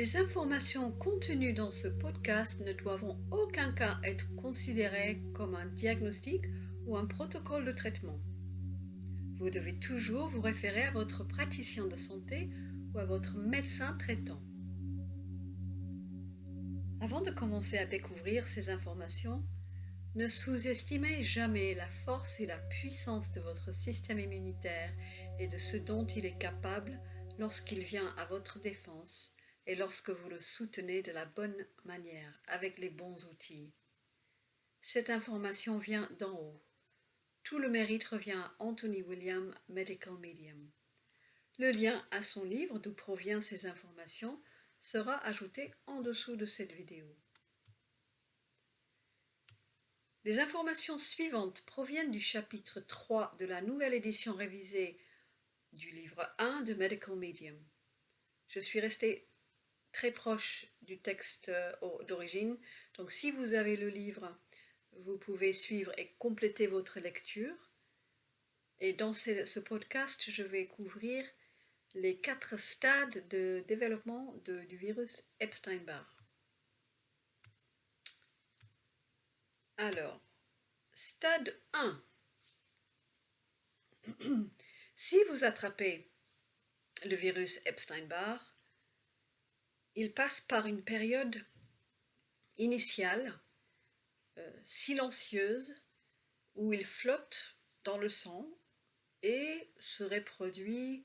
Les informations contenues dans ce podcast ne doivent en aucun cas être considérées comme un diagnostic ou un protocole de traitement. Vous devez toujours vous référer à votre praticien de santé ou à votre médecin traitant. Avant de commencer à découvrir ces informations, ne sous-estimez jamais la force et la puissance de votre système immunitaire et de ce dont il est capable lorsqu'il vient à votre défense et lorsque vous le soutenez de la bonne manière, avec les bons outils. Cette information vient d'en haut. Tout le mérite revient à Anthony William, Medical Medium. Le lien à son livre d'où proviennent ces informations sera ajouté en dessous de cette vidéo. Les informations suivantes proviennent du chapitre 3 de la nouvelle édition révisée du livre 1 de Medical Medium. Je suis restée très proche du texte d'origine, donc si vous avez le livre, vous pouvez suivre et compléter votre lecture. Et dans ce podcast, je vais couvrir les 4 stades de développement du virus Epstein-Barr. Alors, stade 1. Si vous attrapez le virus Epstein-Barr, il passe par une période initiale silencieuse où il flotte dans le sang et se reproduit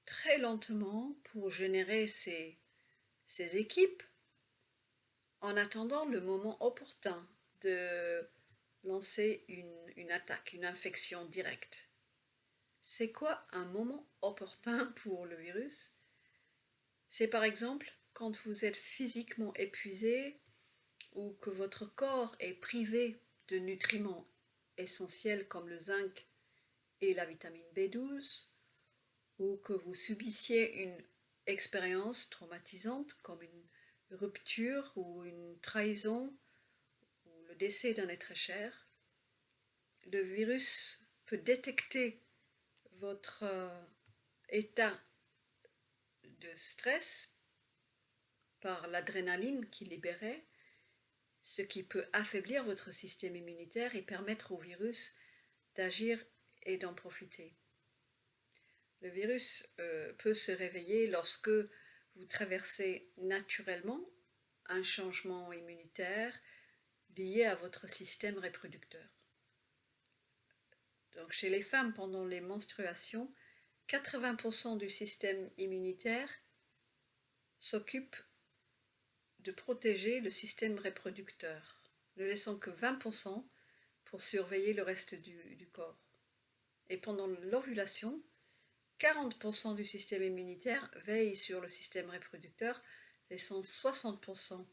très lentement pour générer ses équipes en attendant le moment opportun de lancer une attaque, une infection directe. C'est quoi un moment opportun pour le virus? C'est par exemple quand vous êtes physiquement épuisé ou que votre corps est privé de nutriments essentiels comme le zinc et la vitamine B12, ou que vous subissiez une expérience traumatisante comme une rupture ou une trahison ou le décès d'un être cher. Le virus peut détecter votre état de stress par l'adrénaline qu'il libérait, ce qui peut affaiblir votre système immunitaire et permettre au virus d'agir et d'en profiter. Le virus peut se réveiller lorsque vous traversez naturellement un changement immunitaire lié à votre système reproducteur. Donc chez les femmes, pendant les menstruations, 80% du système immunitaire s'occupe de protéger le système reproducteur, ne laissant que 20% pour surveiller le reste du corps. Et pendant l'ovulation, 40% du système immunitaire veille sur le système reproducteur, laissant 60%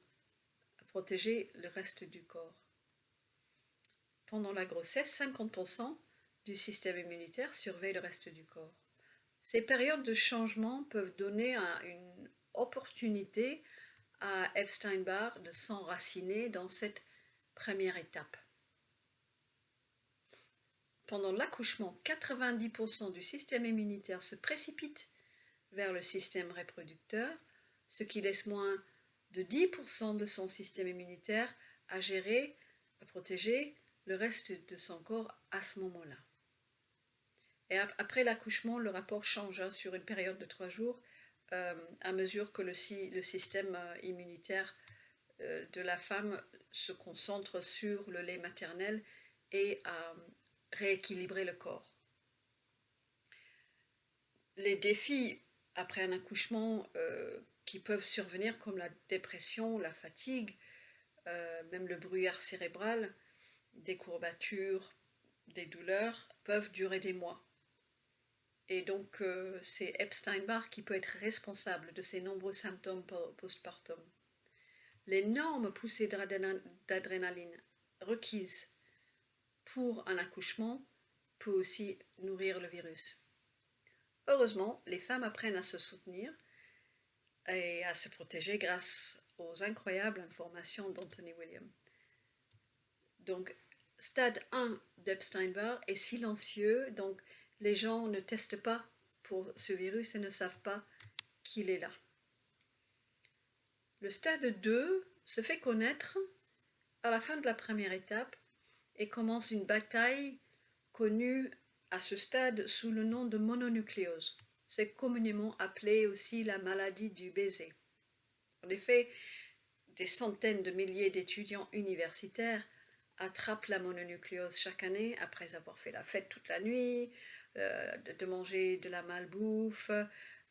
protéger le reste du corps. Pendant la grossesse, 50% du système immunitaire surveille le reste du corps. Ces périodes de changement peuvent donner une opportunité à Epstein-Barr de s'enraciner dans cette première étape. Pendant l'accouchement, 90% du système immunitaire se précipite vers le système reproducteur, ce qui laisse moins de 10% de son système immunitaire à gérer, à protéger le reste de son corps à ce moment-là. Et après l'accouchement, le rapport change sur une période de 3 jours à mesure que le système immunitaire de la femme se concentre sur le lait maternel et à rééquilibrer le corps. Les défis après un accouchement qui peuvent survenir comme la dépression, la fatigue, même le brouillard cérébral, des courbatures, des douleurs, peuvent durer des mois. Et donc c'est Epstein-Barr qui peut être responsable de ces nombreux symptômes postpartum. L'énorme poussée d'adrénaline requise pour un accouchement peut aussi nourrir le virus. Heureusement, les femmes apprennent à se soutenir et à se protéger grâce aux incroyables informations d'Anthony William. Donc, stade 1 d'Epstein-Barr est silencieux, donc les gens ne testent pas pour ce virus et ne savent pas qu'il est là. Le stade 2 se fait connaître à la fin de la première étape et commence une bataille connue à ce stade sous le nom de mononucléose. C'est communément appelé aussi la maladie du baiser. En effet, des centaines de milliers d'étudiants universitaires attrapent la mononucléose chaque année après avoir fait la fête toute la nuit, de manger de la malbouffe,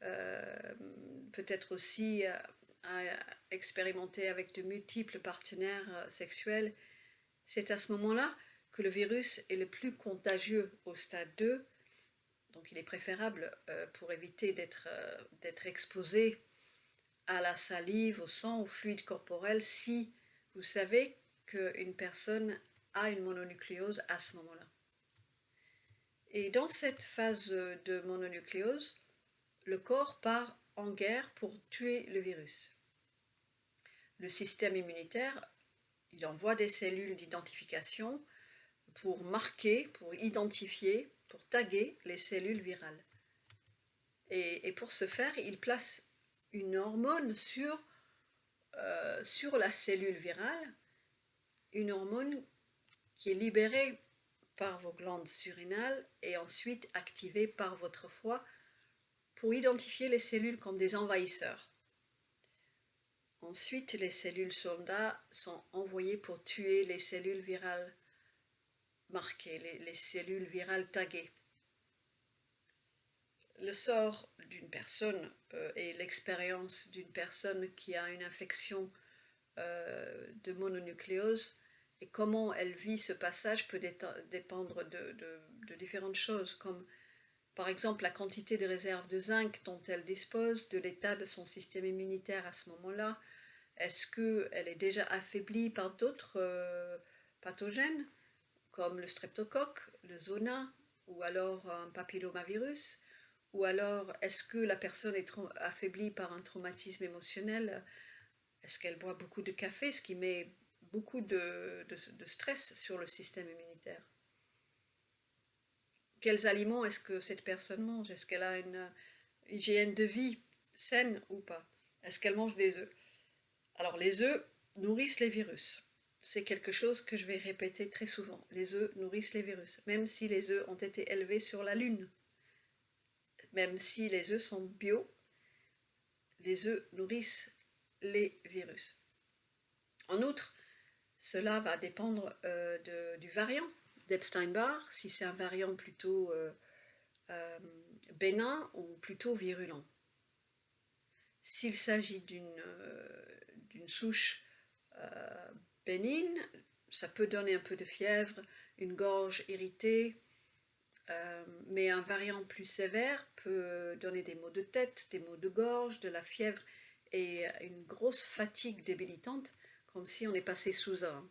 peut-être aussi à expérimenter avec de multiples partenaires sexuels. C'est à ce moment-là que le virus est le plus contagieux au stade 2, donc il est préférable pour éviter d'être exposé à la salive, au sang, au fluide corporel, si vous savez qu'une personne a une mononucléose à ce moment-là. Et dans cette phase de mononucléose, le corps part en guerre pour tuer le virus. Le système immunitaire, il envoie des cellules d'identification pour marquer, pour identifier, pour taguer les cellules virales. Et pour ce faire, il place une hormone sur la cellule virale, une hormone qui est libérée par vos glandes surrénales et ensuite activée par votre foie pour identifier les cellules comme des envahisseurs. Ensuite, les cellules soldats sont envoyées pour tuer les cellules virales marquées, les cellules virales taguées. Le sort d'une personne et l'expérience d'une personne qui a une infection de mononucléose et comment elle vit ce passage peut dépendre de différentes choses, comme par exemple la quantité de réserves de zinc dont elle dispose, de l'état de son système immunitaire à ce moment-là. Est-ce qu'elle est déjà affaiblie par d'autres pathogènes comme le streptocoque, le zona ou alors un papillomavirus? Ou alors est-ce que la personne est affaiblie par un traumatisme émotionnel? Est-ce qu'elle boit beaucoup de café, ce qui met beaucoup de stress sur le système immunitaire? Quels aliments est-ce que cette personne mange? Est-ce qu'elle a une hygiène de vie saine ou pas? Est-ce qu'elle mange des œufs? Alors les œufs nourrissent les virus. C'est quelque chose que je vais répéter très souvent. Les œufs nourrissent les virus, même si les œufs ont été élevés sur la Lune. Même si les œufs sont bio, les œufs nourrissent les virus. En outre, cela va dépendre du variant d'Epstein-Barr, si c'est un variant plutôt bénin ou plutôt virulent. S'il s'agit d'une souche bénigne, ça peut donner un peu de fièvre, une gorge irritée, mais un variant plus sévère peut donner des maux de tête, des maux de gorge, de la fièvre et une grosse fatigue débilitante, comme si on est passé sous un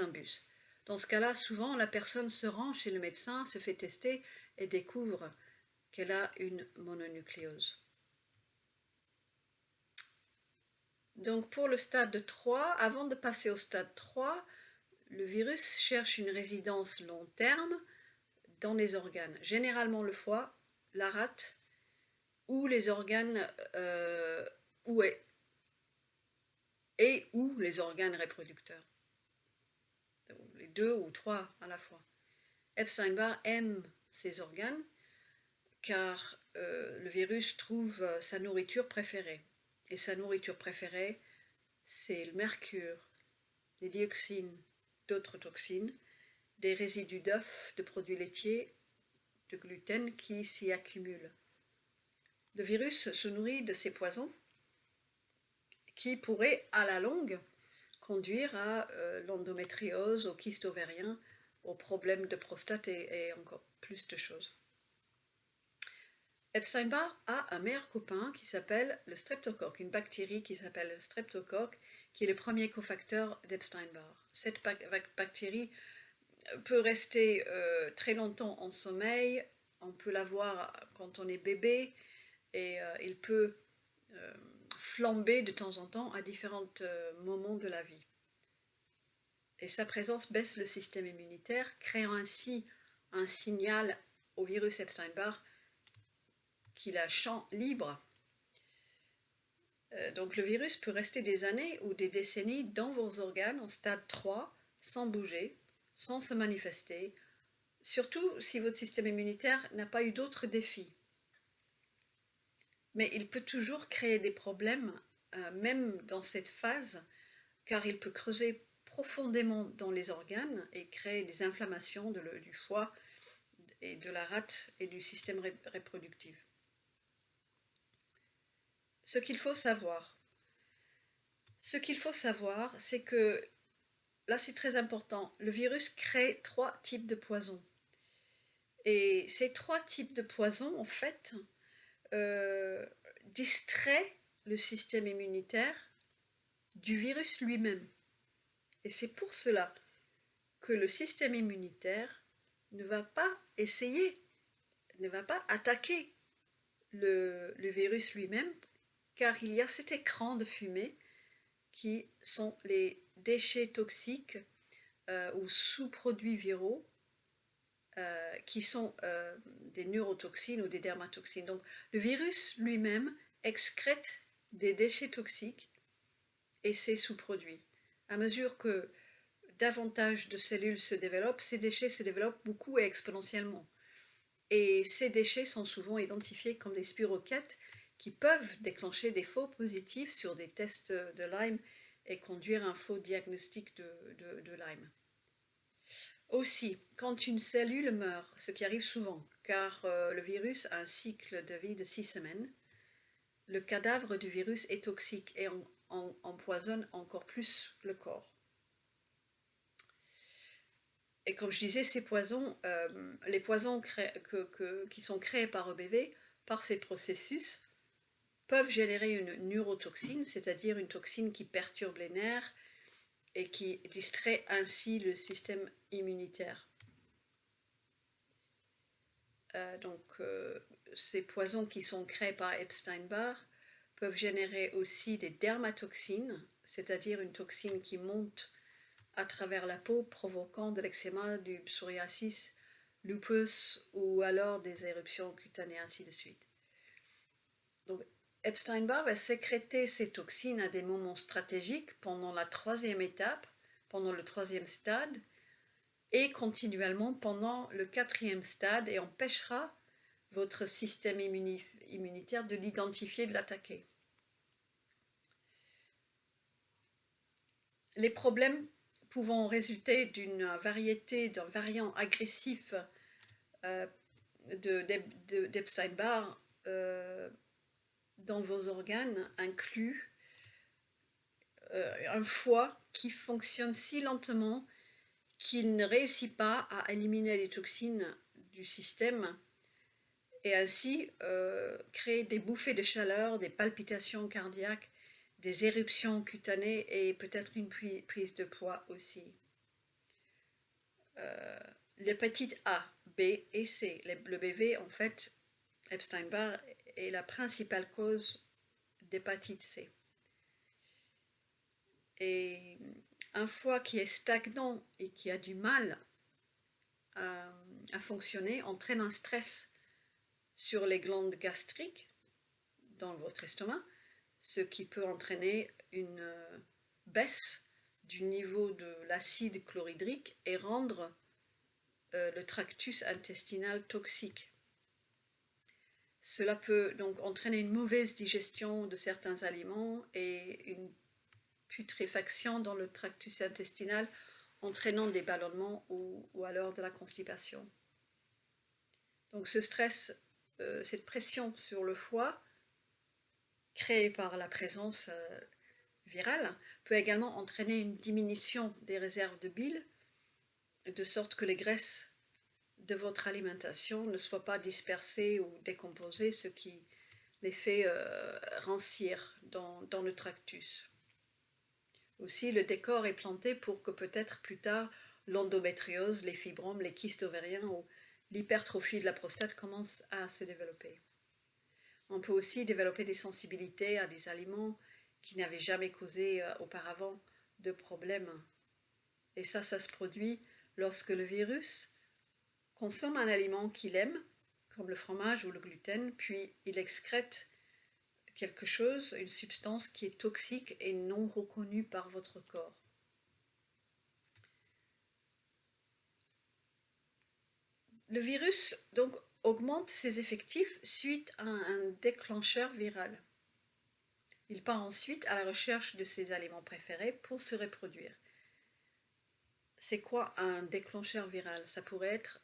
bus. Dans ce cas-là, souvent, la personne se rend chez le médecin, se fait tester et découvre qu'elle a une mononucléose. Donc pour le stade 3, avant de passer au stade 3, le virus cherche une résidence long terme dans les organes, généralement le foie, la rate ou les organes ou les organes reproducteurs. Les 2 ou 3 à la fois. Epstein-Barr aime ces organes car le virus trouve sa nourriture préférée. Et sa nourriture préférée, c'est le mercure, les dioxines, d'autres toxines, des résidus d'œufs, de produits laitiers, de gluten qui s'y accumulent. Le virus se nourrit de ces poisons qui pourraient, à la longue, conduire à l'endométriose, aux kystes ovariens, aux problèmes de prostate et encore plus de choses. Epstein-Barr a un meilleur copain qui s'appelle le streptocoque, une bactérie qui s'appelle le streptocoque, qui est le premier cofacteur d'Epstein-Barr. Cette bactérie peut rester très longtemps en sommeil, on peut la voir quand on est bébé, et il peut flamber de temps en temps à différents moments de la vie. Et sa présence baisse le système immunitaire, créant ainsi un signal au virus Epstein-Barr qu'il a champ libre Donc le virus peut rester des années ou des décennies dans vos organes en stade 3, sans bouger, sans se manifester, surtout si votre système immunitaire n'a pas eu d'autres défis. Mais il peut toujours créer des problèmes, même dans cette phase, car il peut creuser profondément dans les organes et créer des inflammations du foie et de la rate et du système reproductif. Ce qu'il faut savoir, c'est que, là c'est très important, le virus crée 3 types de poisons. Et ces 3 types de poisons, en fait, distraient le système immunitaire du virus lui-même. Et c'est pour cela que le système immunitaire ne va pas essayer, ne va pas attaquer le virus lui-même, car il y a cet écran de fumée qui sont les déchets toxiques ou sous-produits viraux qui sont des neurotoxines ou des dermatoxines. Donc le virus lui-même excrète des déchets toxiques et ses sous-produits. À mesure que davantage de cellules se développent, ces déchets se développent beaucoup et exponentiellement. Et ces déchets sont souvent identifiés comme des spirochètes qui peuvent déclencher des faux positifs sur des tests de Lyme et conduire à un faux diagnostic de Lyme. Aussi, quand une cellule meurt, ce qui arrive souvent, car le virus a un cycle de vie de 6 semaines, le cadavre du virus est toxique et empoisonne encore plus le corps. Et comme je disais, ces poisons, les poisons qui sont créés par EBV, par ces processus, peuvent générer une neurotoxine, c'est-à-dire une toxine qui perturbe les nerfs et qui distrait ainsi le système immunitaire. Ces poisons qui sont créés par Epstein-Barr peuvent générer aussi des dermatoxines, c'est-à-dire une toxine qui monte à travers la peau, provoquant de l'eczéma, du psoriasis, lupus ou alors des éruptions cutanées, ainsi de suite. Donc, Epstein-Barr va sécréter ces toxines à des moments stratégiques pendant la 3e étape, pendant le 3e stade, et continuellement pendant le 4e stade, et empêchera votre système immunitaire de l'identifier, de l'attaquer. Les problèmes pouvant résulter d'une variété, d'un variant agressif d'Epstein-Barr dans vos organes incluent un foie qui fonctionne si lentement qu'il ne réussit pas à éliminer les toxines du système et ainsi créer des bouffées de chaleur, des palpitations cardiaques, des éruptions cutanées et peut-être une prise de poids aussi. L'hépatite A, B et C, le BV, en fait, Epstein-Barr est la principale cause d'hépatite C. Et un foie qui est stagnant et qui a du mal à fonctionner entraîne un stress sur les glandes gastriques dans votre estomac, ce qui peut entraîner une baisse du niveau de l'acide chlorhydrique et rendre le tractus intestinal toxique. Cela peut donc entraîner une mauvaise digestion de certains aliments et une putréfaction dans le tractus intestinal, entraînant des ballonnements ou alors de la constipation. Donc ce stress, cette pression sur le foie, créée par la présence virale, peut également entraîner une diminution des réserves de bile, de sorte que les graisses de votre alimentation ne soient pas dispersées ou décomposées, ce qui les fait rancir dans le tractus. Aussi, le décor est planté pour que peut-être plus tard, l'endométriose, les fibromes, les kystes ovariens ou l'hypertrophie de la prostate commencent à se développer. On peut aussi développer des sensibilités à des aliments qui n'avaient jamais causé auparavant de problèmes. Et ça se produit lorsque le virus consomme un aliment qu'il aime, comme le fromage ou le gluten, puis il excrète quelque chose, une substance qui est toxique et non reconnue par votre corps. Le virus donc augmente ses effectifs suite à un déclencheur viral. Il part ensuite à la recherche de ses aliments préférés pour se reproduire. C'est quoi un déclencheur viral? Ça pourrait être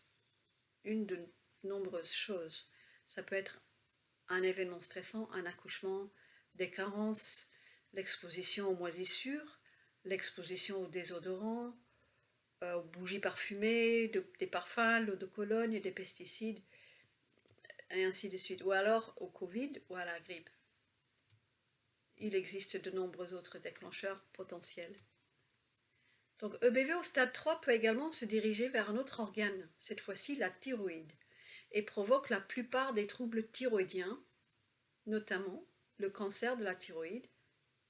une de nombreuses choses. Ça peut être un événement stressant, un accouchement, des carences, l'exposition aux moisissures, l'exposition aux désodorants, aux bougies parfumées, des parfums, l'eau de Cologne, des pesticides, et ainsi de suite. Ou alors au Covid ou à la grippe. Il existe de nombreux autres déclencheurs potentiels. Donc EBV au stade 3 peut également se diriger vers un autre organe, cette fois-ci la thyroïde, et provoque la plupart des troubles thyroïdiens, notamment le cancer de la thyroïde,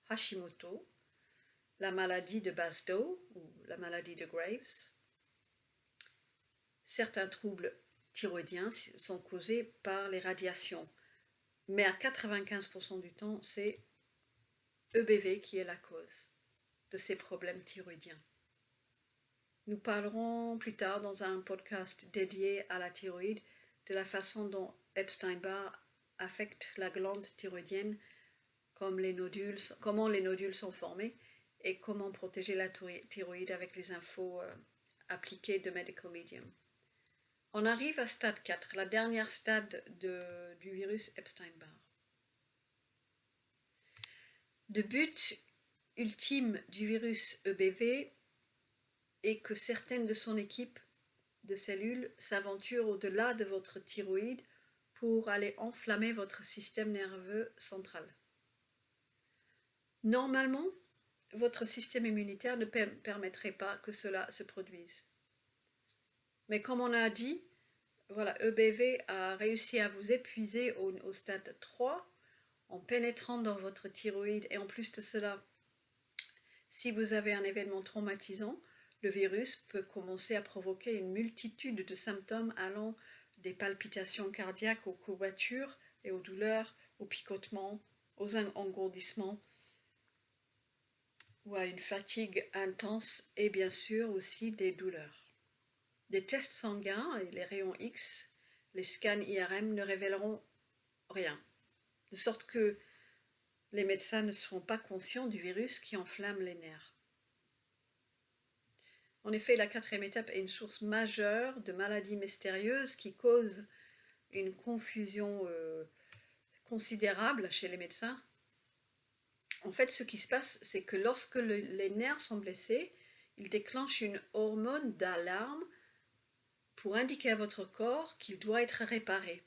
Hashimoto, la maladie de Basedow ou la maladie de Graves. Certains troubles thyroïdiens sont causés par les radiations, mais à 95% du temps, c'est EBV qui est la cause de ces problèmes thyroïdiens. Nous parlerons plus tard dans un podcast dédié à la thyroïde de la façon dont Epstein-Barr affecte la glande thyroïdienne, comment les nodules sont formés et comment protéger la thyroïde avec les infos appliquées de Medical Medium. On arrive à stade 4, la dernière stade du virus Epstein-Barr. Le but ultime du virus EBV est que certaines de son équipe de cellules s'aventurent au-delà de votre thyroïde pour aller enflammer votre système nerveux central. Normalement, votre système immunitaire ne permettrait pas que cela se produise. Mais comme on a dit, voilà, EBV a réussi à vous épuiser au stade 3 en pénétrant dans votre thyroïde, et en plus de cela, si vous avez un événement traumatisant, le virus peut commencer à provoquer une multitude de symptômes allant des palpitations cardiaques aux courbatures et aux douleurs, aux picotements, aux engourdissements ou à une fatigue intense et bien sûr aussi des douleurs. Des tests sanguins et les rayons X, les scans IRM ne révéleront rien, de sorte que les médecins ne seront pas conscients du virus qui enflamme les nerfs. En effet, la quatrième étape est une source majeure de maladies mystérieuses qui causent une confusion considérable chez les médecins. En fait, ce qui se passe, c'est que lorsque les nerfs sont blessés, ils déclenchent une hormone d'alarme pour indiquer à votre corps qu'il doit être réparé.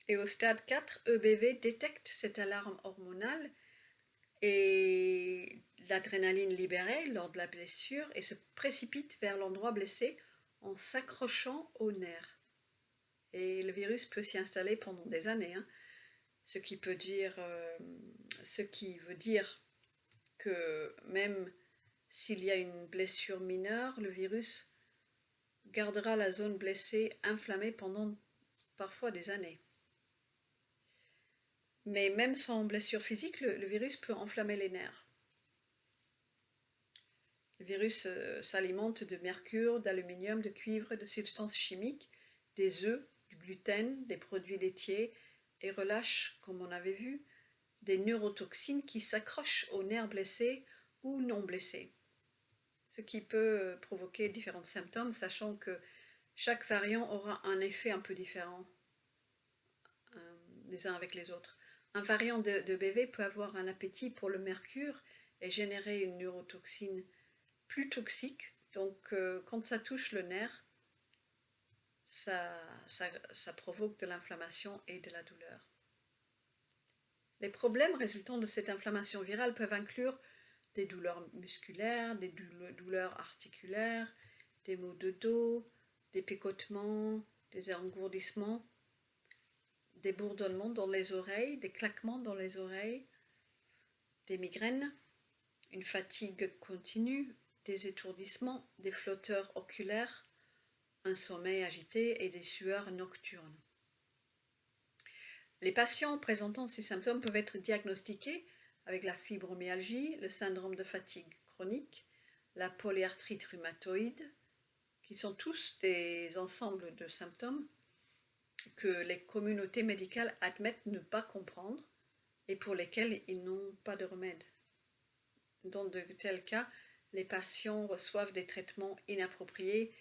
Et au stade 4, EBV détecte cette alarme hormonale et l'adrénaline libérée lors de la blessure et se précipite vers l'endroit blessé en s'accrochant aux nerfs. Et le virus peut s'y installer pendant des années, ce qui veut dire que même s'il y a une blessure mineure, le virus gardera la zone blessée inflammée pendant parfois des années. Mais même sans blessure physique, le virus peut enflammer les nerfs. Le virus s'alimente de mercure, d'aluminium, de cuivre, de substances chimiques, des œufs, du gluten, des produits laitiers et relâche, comme on avait vu, des neurotoxines qui s'accrochent aux nerfs blessés ou non blessés. Ce qui peut provoquer différents symptômes, sachant que chaque variant aura un effet un peu différent les uns avec les autres. Un variant de BV peut avoir un appétit pour le mercure et générer une neurotoxine plus toxique. Donc quand ça touche le nerf, ça provoque de l'inflammation et de la douleur. Les problèmes résultant de cette inflammation virale peuvent inclure des douleurs musculaires, des douleurs articulaires, des maux de dos, des picotements, des engourdissements, des bourdonnements dans les oreilles, des claquements dans les oreilles, des migraines, une fatigue continue, des étourdissements, des flotteurs oculaires, un sommeil agité et des sueurs nocturnes. Les patients présentant ces symptômes peuvent être diagnostiqués avec la fibromyalgie, le syndrome de fatigue chronique, la polyarthrite rhumatoïde, qui sont tous des ensembles de symptômes que les communautés médicales admettent ne pas comprendre et pour lesquels ils n'ont pas de remède. Dans de tels cas, les patients reçoivent des traitements inappropriés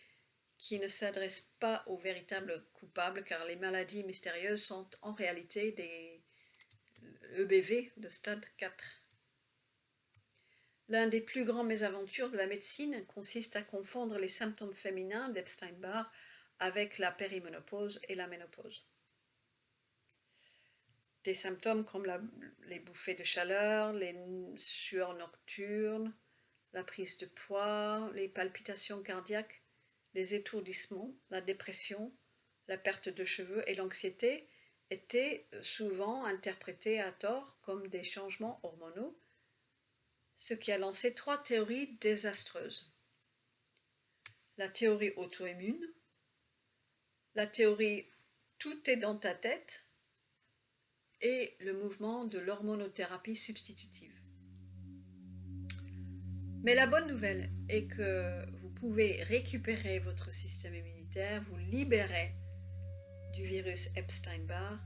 qui ne s'adressent pas aux véritables coupables car les maladies mystérieuses sont en réalité des EBV de stade 4. L'un des plus grands mésaventures de la médecine consiste à confondre les symptômes féminins d'Epstein-Barr avec la périménopause et la ménopause. Des symptômes comme les bouffées de chaleur, les sueurs nocturnes, la prise de poids, les palpitations cardiaques, les étourdissements, la dépression, la perte de cheveux et l'anxiété étaient souvent interprétés à tort comme des changements hormonaux, ce qui a lancé 3 théories désastreuses. La théorie auto-immune, la théorie « tout est dans ta tête » et le mouvement de l'hormonothérapie substitutive. Mais la bonne nouvelle est que vous pouvez récupérer votre système immunitaire, vous libérer du virus Epstein-Barr,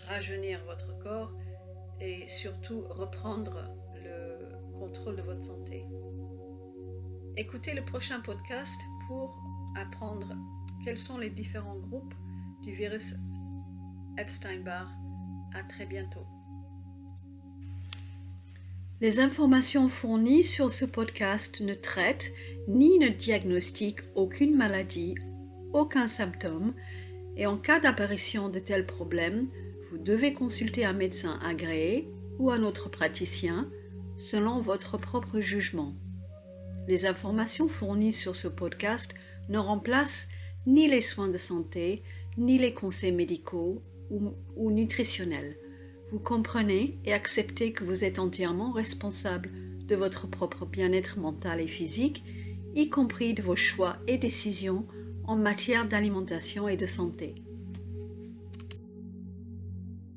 rajeunir votre corps et surtout reprendre le contrôle de votre santé. Écoutez le prochain podcast pour apprendre quels sont les différents groupes du virus Epstein-Barr. À très bientôt. Les informations fournies sur ce podcast ne traitent ni ne diagnostiquent aucune maladie, aucun symptôme, et en cas d'apparition de tels problèmes, vous devez consulter un médecin agréé ou un autre praticien selon votre propre jugement. Les informations fournies sur ce podcast ne remplacent ni les soins de santé, ni les conseils médicaux ou nutritionnels. Vous comprenez et acceptez que vous êtes entièrement responsable de votre propre bien-être mental et physique, y compris de vos choix et décisions en matière d'alimentation et de santé.